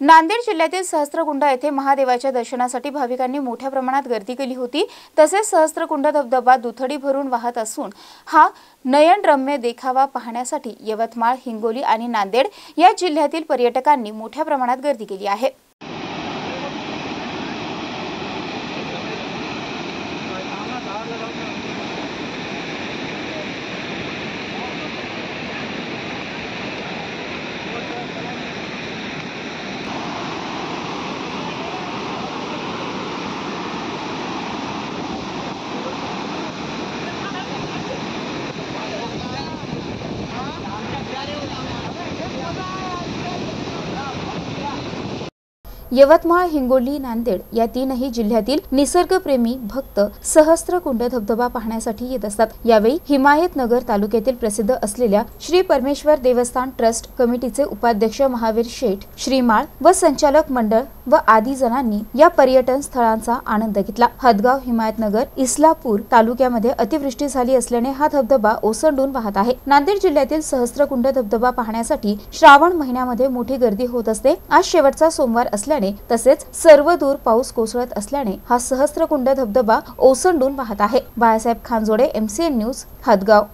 नांदेड जिल्ह्यातील सहस्त्रकुंड येथे महादेवाच्या दर्शनासाठी भाविकांनी मोठ्या प्रमाणात गर्दी केली होती। तसेच सहस्त्रकुंड धबधबा दुथडी भरून वाहत असून हा नयनरम्य देखावा पाहण्यासाठी यवतमाळ, हिंगोली आणि नांदेड या जिल्ह्यातील पर्यटकांनी मोठ्या प्रमाणात गर्दी केली आहे। यवतमाळ, हिंगोली, नांदेड या तीनही जिल्ह्यातील निसर्गप्रेमी भक्त सहस्त्रकुंड धबधबा पाहण्यासाठी येत असतात। यावेळी हिमायतनगर तालुक्यातील प्रसिद्ध असलेल्या श्री परमेश्वर देवस्थान ट्रस्ट कमिटीचे उपाध्यक्ष महावीर शेठ, श्रीमाळ व संचालक मंडळ व आदी जणांनी या पर्यटन स्थळांचा आनंद घेतला। हदगाव, हिमायतनगर, इस्लापूर तालुक्यामध्ये अतिवृष्टी झाली असल्याने हा धबधबा ओसंडून वाहत आहे। नांदेड जिल्ह्यातील सहस्त्रकुंड धबधबा पाहण्यासाठी श्रावण महिन्यामध्ये मोठी गर्दी होत असते। आज शेवटचा सोमवार असल्याने तसेच सर्व दूर पाऊस कोसळत असल्याने हा सहस्त्रकुंड धबधबा ओसंडून वाहत आहे। Balasaheb Khanjode, MCN news, Hadgaon.